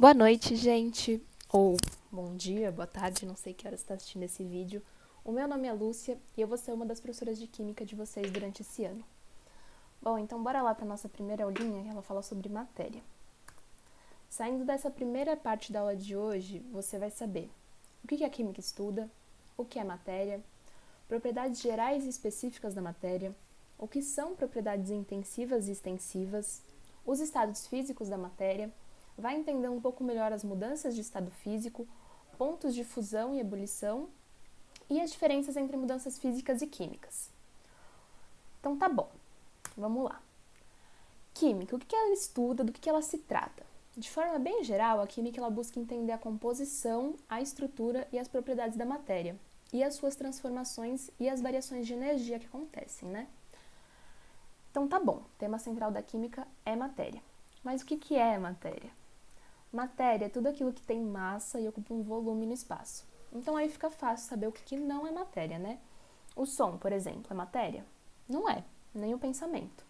Boa noite, gente, ou bom dia, boa tarde, não sei que hora você está assistindo esse vídeo. O meu nome é Lúcia e eu vou ser uma das professoras de Química de vocês durante esse ano. Bom, então bora lá para a nossa primeira aulinha, que ela fala sobre matéria. Saindo dessa primeira parte da aula de hoje, você vai saber o que a Química estuda, o que é matéria, propriedades gerais e específicas da matéria, o que são propriedades intensivas e extensivas, os estados físicos da matéria, vai entender um pouco melhor as mudanças de estado físico, pontos de fusão e ebulição e as diferenças entre mudanças físicas e químicas. Então tá bom, vamos lá. Química, o que ela estuda, do que ela se trata? De forma bem geral, a química ela busca entender a composição, a estrutura e as propriedades da matéria, e as suas transformações e as variações de energia que acontecem, né? Então tá bom, o tema central da química é matéria. Mas o que é matéria? Matéria é tudo aquilo que tem massa e ocupa um volume no espaço. Então aí fica fácil saber o que não é matéria, né? O som, por exemplo, é matéria? Não é, nem o pensamento.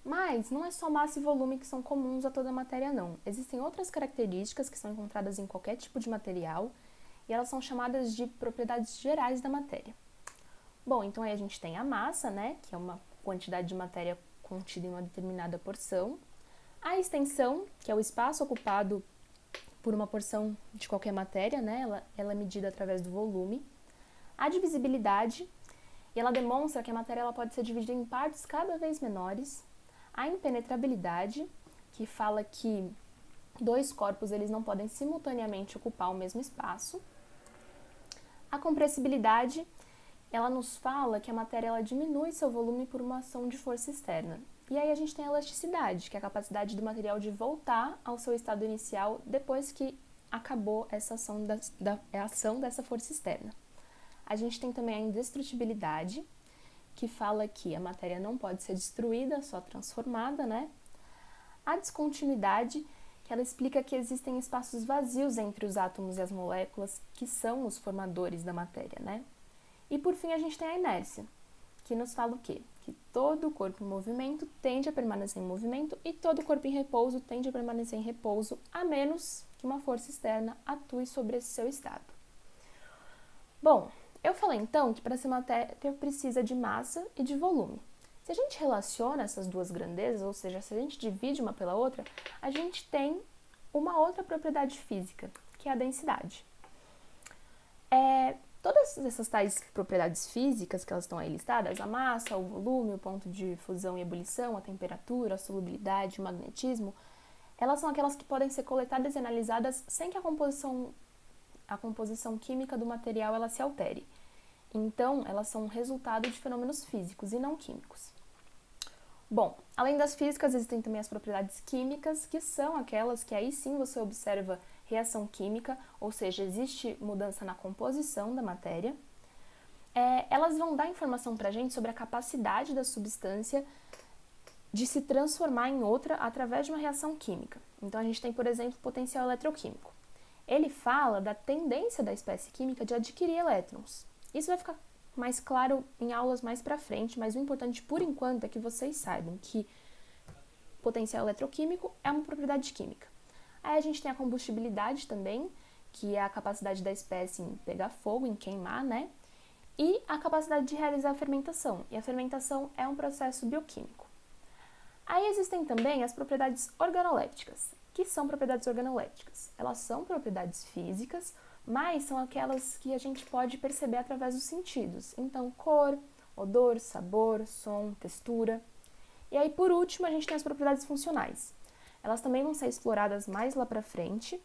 Mas não é só massa e volume que são comuns a toda a matéria, não. Existem outras características que são encontradas em qualquer tipo de material e elas são chamadas de propriedades gerais da matéria. Bom, então aí a gente tem a massa, né, que é uma quantidade de matéria contida em uma determinada porção. A extensão, que é o espaço ocupado por uma porção de qualquer matéria, né? Ela é medida através do volume. A divisibilidade, e ela demonstra que a matéria ela pode ser dividida em partes cada vez menores. A impenetrabilidade, que fala que dois corpos eles não podem simultaneamente ocupar o mesmo espaço. A compressibilidade, ela nos fala que a matéria ela diminui seu volume por uma ação de força externa. E aí a gente tem a elasticidade, que é a capacidade do material de voltar ao seu estado inicial depois que acabou essa ação dessa força externa. A gente tem também a indestrutibilidade, que fala que a matéria não pode ser destruída, só transformada, né? A descontinuidade, que ela explica que existem espaços vazios entre os átomos e as moléculas, que são os formadores da matéria, né? E por fim a gente tem a inércia, que nos fala o quê? Que todo corpo em movimento tende a permanecer em movimento e todo corpo em repouso tende a permanecer em repouso, a menos que uma força externa atue sobre esse seu estado. Bom, eu falei então que para ser matéria precisa de massa e de volume. Se a gente relaciona essas duas grandezas, ou seja, se a gente divide uma pela outra, a gente tem uma outra propriedade física, que é a densidade. Todas essas tais propriedades físicas que elas estão aí listadas, a massa, o volume, o ponto de fusão e ebulição, a temperatura, a solubilidade, o magnetismo, elas são aquelas que podem ser coletadas e analisadas sem que a composição química do material ela se altere. Então, elas são resultado de fenômenos físicos e não químicos. Bom, além das físicas, existem também as propriedades químicas, que são aquelas que aí sim você observa reação química, ou seja, existe mudança na composição da matéria. Elas vão dar informação para a gente sobre a capacidade da substância de se transformar em outra através de uma reação química. Então, a gente tem, por exemplo, o potencial eletroquímico. Ele fala da tendência da espécie química de adquirir elétrons. Isso vai ficar mais claro em aulas mais para frente, mas o importante, por enquanto, é que vocês saibam que potencial eletroquímico é uma propriedade química. Aí a gente tem a combustibilidade também, que é a capacidade da espécie em pegar fogo, em queimar, né? E a capacidade de realizar a fermentação. E a fermentação é um processo bioquímico. Aí existem também as propriedades organolépticas. Que são propriedades organolépticas? Elas são propriedades físicas, mas são aquelas que a gente pode perceber através dos sentidos. Então, cor, odor, sabor, som, textura. E aí, por último, a gente tem as propriedades funcionais. Elas também vão ser exploradas mais lá para frente,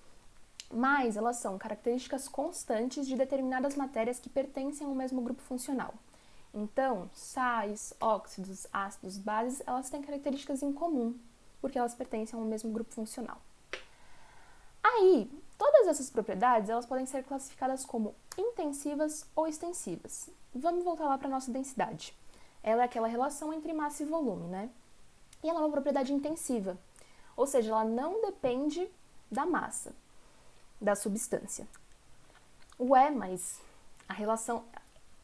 mas elas são características constantes de determinadas matérias que pertencem ao mesmo grupo funcional. Então, sais, óxidos, ácidos, bases, elas têm características em comum, porque elas pertencem ao mesmo grupo funcional. Aí, todas essas propriedades, elas podem ser classificadas como intensivas ou extensivas. Vamos voltar lá para a nossa densidade. Ela é aquela relação entre massa e volume, né? E ela é uma propriedade intensiva, ou seja, ela não depende da massa, da substância. Mas a relação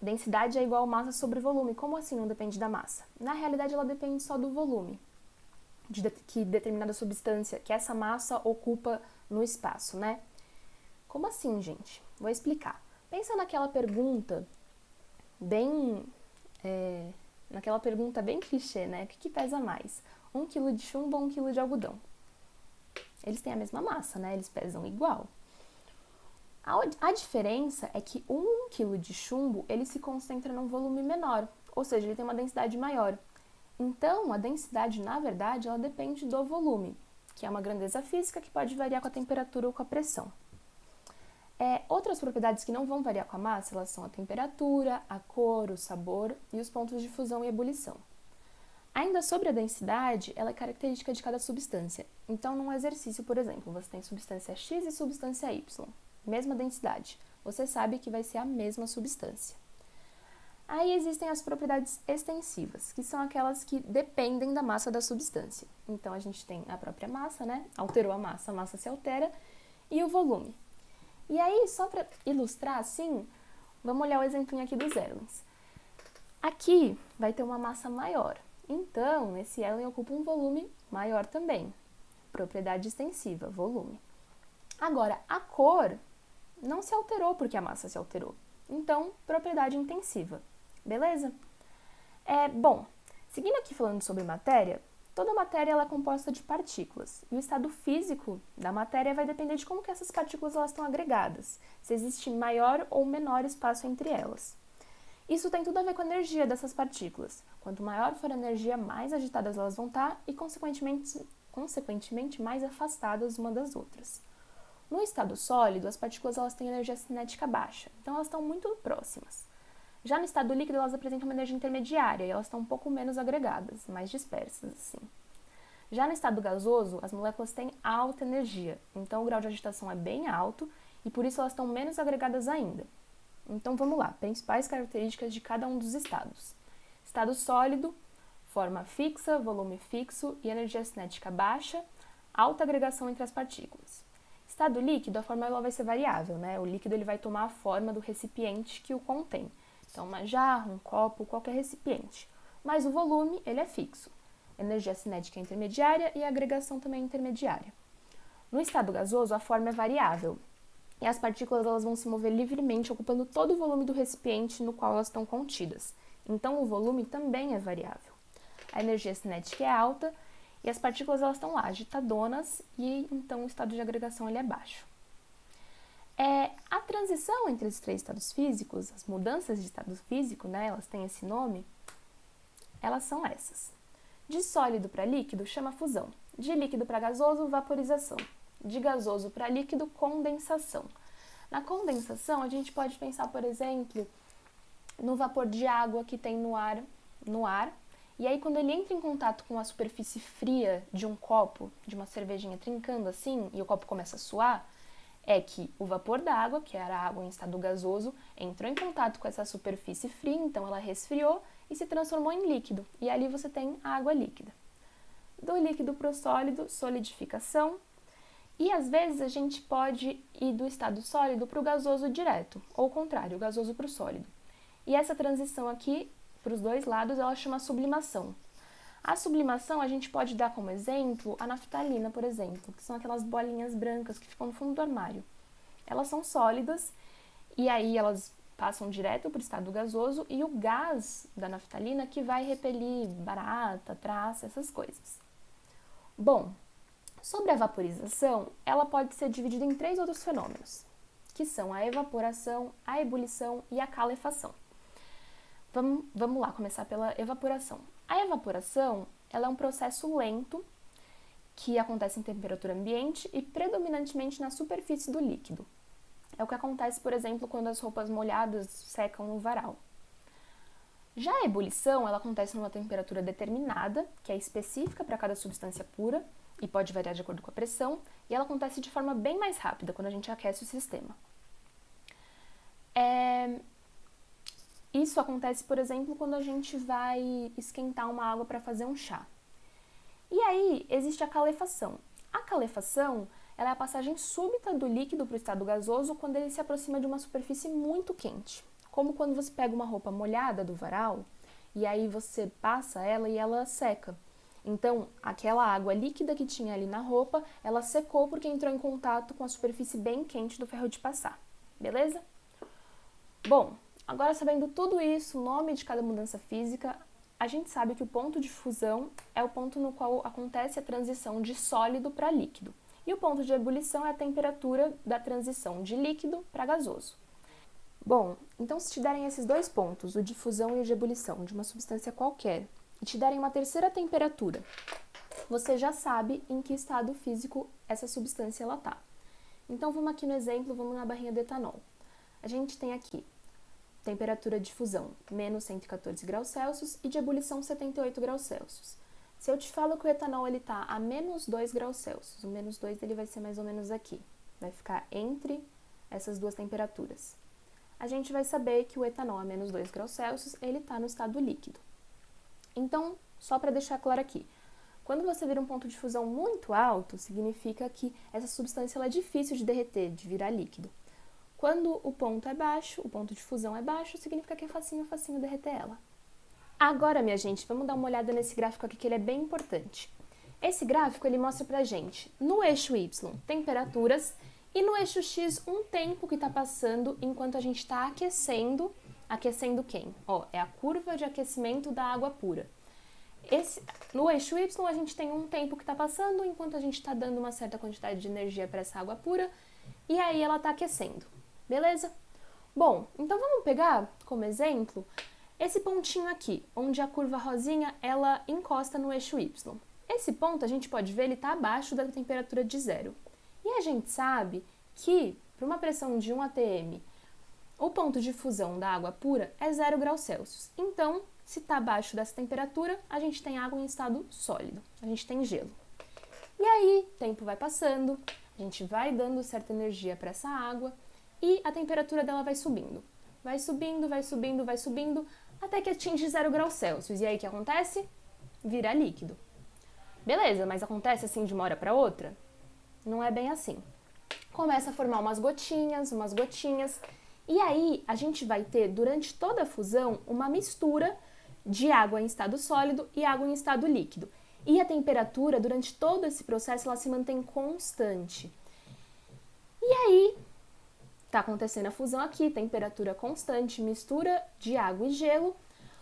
densidade é igual a massa sobre volume. Como assim não depende da massa? Na realidade, ela depende só do volume. que determinada substância, que essa massa ocupa no espaço, né? Como assim, gente? Vou explicar. Pensa naquela pergunta bem clichê, né? O que pesa mais? 1 quilo de chumbo ou 1 quilo de algodão? Eles têm a mesma massa, né? Eles pesam igual. A diferença é que 1 quilo de chumbo, ele se concentra num volume menor, ou seja, ele tem uma densidade maior. Então, a densidade, na verdade, ela depende do volume, que é uma grandeza física que pode variar com a temperatura ou com a pressão. Outras propriedades que não vão variar com a massa, elas são a temperatura, a cor, o sabor e os pontos de fusão e ebulição. Ainda sobre a densidade, ela é característica de cada substância. Então, num exercício, por exemplo, você tem substância X e substância Y, mesma densidade. Você sabe que vai ser a mesma substância. Aí existem as propriedades extensivas, que são aquelas que dependem da massa da substância. Então, a gente tem a própria massa, né? Alterou a massa se altera, e o volume. E aí, só para ilustrar assim, vamos olhar o exemplinho aqui dos élens. Aqui vai ter uma massa maior. Então, esse élen ocupa um volume maior também. Propriedade extensiva, volume. Agora, a cor não se alterou porque a massa se alterou. Então, propriedade intensiva. Beleza? Bom, seguindo aqui falando sobre matéria, toda matéria ela é composta de partículas. E o estado físico da matéria vai depender de como que essas partículas elas estão agregadas, se existe maior ou menor espaço entre elas. Isso tem tudo a ver com a energia dessas partículas. Quanto maior for a energia, mais agitadas elas vão estar e, consequentemente, mais afastadas uma das outras. No estado sólido, as partículas elas têm energia cinética baixa, então elas estão muito próximas. Já no estado líquido, elas apresentam uma energia intermediária e elas estão um pouco menos agregadas, mais dispersas, assim. Já no estado gasoso, as moléculas têm alta energia, então o grau de agitação é bem alto e por isso elas estão menos agregadas ainda. Então vamos lá, principais características de cada um dos estados. Estado sólido, forma fixa, volume fixo e energia cinética baixa, alta agregação entre as partículas. Estado líquido, a forma ela vai ser variável, né? O líquido ele vai tomar a forma do recipiente que o contém. Então, uma jarra, um copo, qualquer recipiente. Mas o volume, ele é fixo. Energia cinética é intermediária e a agregação também é intermediária. No estado gasoso, a forma é variável. E as partículas elas vão se mover livremente, ocupando todo o volume do recipiente no qual elas estão contidas. Então, o volume também é variável. A energia cinética é alta e as partículas elas estão lá, agitadonas, e então o estado de agregação ele é baixo. A transição entre esses três estados físicos, as mudanças de estado físico, né, elas têm esse nome, elas são essas. De sólido para líquido, chama fusão. De líquido para gasoso, vaporização. De gasoso para líquido, condensação. Na condensação, a gente pode pensar, por exemplo, no vapor de água que tem no ar, e aí quando ele entra em contato com a superfície fria de um copo, de uma cervejinha trincando assim, e o copo começa a suar, é que o vapor da água, que era a água em estado gasoso, entrou em contato com essa superfície fria, então ela resfriou e se transformou em líquido, e ali você tem a água líquida. Do líquido para o sólido, solidificação, e às vezes a gente pode ir do estado sólido para o gasoso direto, ou o contrário, o gasoso para o sólido. E essa transição aqui, para os dois lados, ela chama sublimação. A sublimação a gente pode dar como exemplo a naftalina, por exemplo, que são aquelas bolinhas brancas que ficam no fundo do armário. Elas são sólidas e aí elas passam direto para o estado gasoso e o gás da naftalina que vai repelir barata, traça, essas coisas. Bom, sobre a vaporização, ela pode ser dividida em 3 outros fenômenos, que são a evaporação, a ebulição e a calefação. Vamos lá, começar pela evaporação. A evaporação, ela é um processo lento que acontece em temperatura ambiente e predominantemente na superfície do líquido. É o que acontece, por exemplo, quando as roupas molhadas secam no varal. Já a ebulição, ela acontece numa temperatura determinada, que é específica para cada substância pura e pode variar de acordo com a pressão, e ela acontece de forma bem mais rápida quando a gente aquece o sistema. Isso acontece, por exemplo, quando a gente vai esquentar uma água para fazer um chá. E aí, existe a calefação. A calefação, ela é a passagem súbita do líquido para o estado gasoso quando ele se aproxima de uma superfície muito quente. Como quando você pega uma roupa molhada do varal, e aí você passa ela e ela seca. Então, aquela água líquida que tinha ali na roupa, ela secou porque entrou em contato com a superfície bem quente do ferro de passar, beleza? Bom, agora sabendo tudo isso, o nome de cada mudança física, a gente sabe que o ponto de fusão é o ponto no qual acontece a transição de sólido para líquido. E o ponto de ebulição é a temperatura da transição de líquido para gasoso. Bom, então se te derem esses dois pontos, o de fusão e o de ebulição, de uma substância qualquer, e te derem uma terceira temperatura, você já sabe em que estado físico essa substância está. Então vamos aqui no exemplo, vamos na barrinha do etanol. A gente tem aqui temperatura de fusão menos 114 graus Celsius e de ebulição 78 graus Celsius. Se eu te falo que o etanol está a menos 2 graus Celsius, o menos 2 ele vai ser mais ou menos aqui, vai ficar entre essas duas temperaturas. A gente vai saber que o etanol a menos 2 graus Celsius ele está no estado líquido. Então, só para deixar claro aqui, quando você vira um ponto de fusão muito alto, significa que essa substância ela é difícil de derreter, de virar líquido. Quando o ponto é baixo, o ponto de fusão é baixo, significa que é facinho derreter ela. Agora, minha gente, vamos dar uma olhada nesse gráfico aqui que ele é bem importante. Esse gráfico ele mostra pra gente, no eixo Y, temperaturas e no eixo X, um tempo que está passando enquanto a gente está aquecendo. Aquecendo quem? É a curva de aquecimento da água pura. No eixo Y, a gente tem um tempo que está passando enquanto a gente está dando uma certa quantidade de energia para essa água pura e aí ela está aquecendo. Beleza? Bom, então vamos pegar como exemplo esse pontinho aqui, onde a curva rosinha ela encosta no eixo Y. Esse ponto a gente pode ver, ele está abaixo da temperatura de zero. E a gente sabe que, para uma pressão de 1 atm, o ponto de fusão da água pura é 0 graus Celsius. Então, se está abaixo dessa temperatura, a gente tem água em estado sólido, a gente tem gelo. E aí, o tempo vai passando, a gente vai dando certa energia para essa água e a temperatura dela vai subindo. Vai subindo, até que atinge 0 graus Celsius. E aí, o que acontece? Vira líquido. Beleza, mas acontece assim de uma hora para outra? Não é bem assim. Começa a formar umas gotinhas, e aí a gente vai ter, durante toda a fusão, uma mistura de água em estado sólido e água em estado líquido. E a temperatura, durante todo esse processo, ela se mantém constante. E aí, tá acontecendo a fusão aqui, temperatura constante, mistura de água e gelo.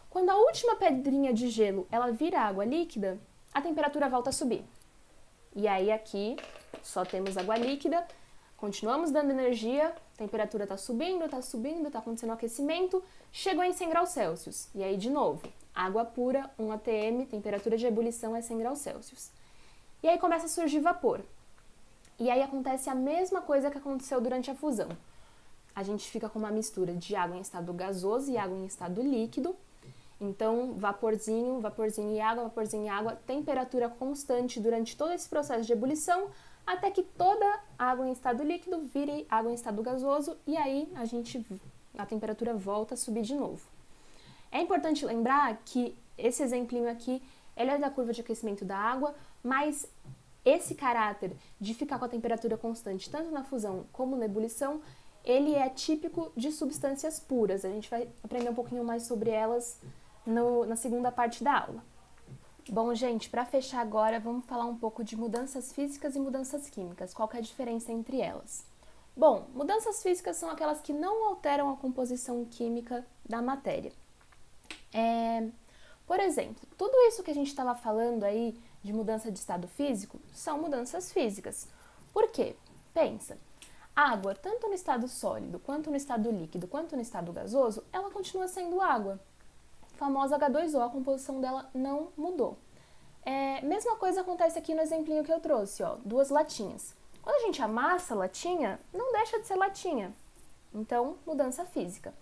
Quando a última pedrinha de gelo, ela vira água líquida, a temperatura volta a subir. E aí aqui, só temos água líquida, continuamos dando energia, a temperatura está subindo, está acontecendo um aquecimento, chegou em 100 graus Celsius. E aí, de novo, água pura, 1 atm, temperatura de ebulição é 100 graus Celsius. E aí começa a surgir vapor. E aí acontece a mesma coisa que aconteceu durante a fusão. A gente fica com uma mistura de água em estado gasoso e água em estado líquido. Então, vaporzinho e água, temperatura constante durante todo esse processo de ebulição, até que toda água em estado líquido vire água em estado gasoso e aí a temperatura volta a subir de novo. É importante lembrar que esse exemplinho aqui, ele é da curva de aquecimento da água, mas esse caráter de ficar com a temperatura constante, tanto na fusão como na ebulição, ele é típico de substâncias puras. A gente vai aprender um pouquinho mais sobre elas na segunda parte da aula. Bom, gente, para fechar agora, vamos falar um pouco de mudanças físicas e mudanças químicas. Qual que é a diferença entre elas? Bom, mudanças físicas são aquelas que não alteram a composição química da matéria. Por exemplo, tudo isso que a gente estava falando aí de mudança de estado físico são mudanças físicas. Por quê? Pensa, água, tanto no estado sólido, quanto no estado líquido, quanto no estado gasoso, ela continua sendo água. A famosa H2O, a composição dela não mudou. Mesma coisa acontece aqui no exemplinho que eu trouxe, duas latinhas. Quando a gente amassa a latinha, não deixa de ser latinha. Então, mudança física.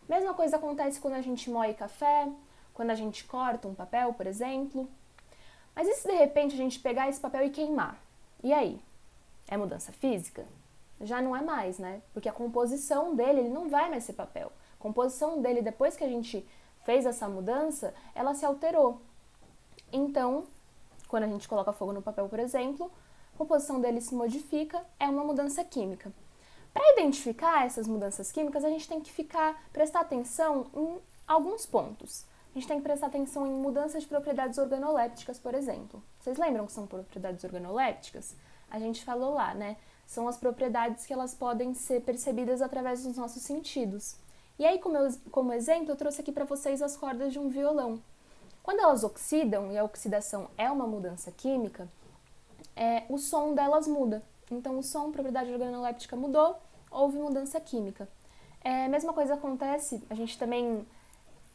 Mesma coisa acontece quando a gente moe café, quando a gente corta um papel, por exemplo. Mas e se de repente a gente pegar esse papel e queimar? E aí? É mudança física? Já não é mais, né? Porque a composição dele, ele não vai mais ser papel. A composição dele, depois que a gente fez essa mudança, ela se alterou. Então, quando a gente coloca fogo no papel, por exemplo, a composição dele se modifica, é uma mudança química. Para identificar essas mudanças químicas, a gente tem que prestar atenção em alguns pontos. a gente tem que prestar atenção em mudanças de propriedades organolépticas, por exemplo. Vocês lembram que são propriedades organolépticas? A gente falou lá, né? São as propriedades que elas podem ser percebidas através dos nossos sentidos. E aí, como exemplo, eu trouxe aqui para vocês as cordas de um violão. Quando elas oxidam, e a oxidação é uma mudança química, o som delas muda. Então, o som, propriedade organoléptica mudou, houve mudança química. A mesma coisa acontece, a gente também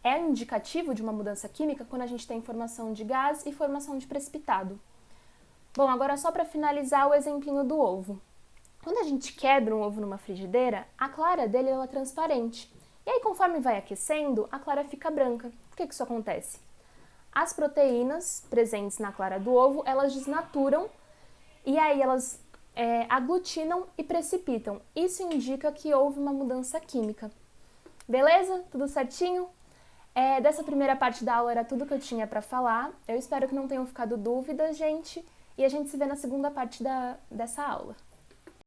é indicativo de uma mudança química quando a gente tem formação de gás e formação de precipitado. Bom, agora só para finalizar o exemplinho do ovo. Quando a gente quebra um ovo numa frigideira, a clara dele é transparente. E aí, conforme vai aquecendo, a clara fica branca. Por que isso acontece? As proteínas presentes na clara do ovo, elas desnaturam e aí elas aglutinam e precipitam. Isso indica que houve uma mudança química. Beleza? Tudo certinho? Dessa primeira parte da aula era tudo que eu tinha para falar. Eu espero que não tenham ficado dúvidas, gente. E a gente se vê na segunda parte dessa aula.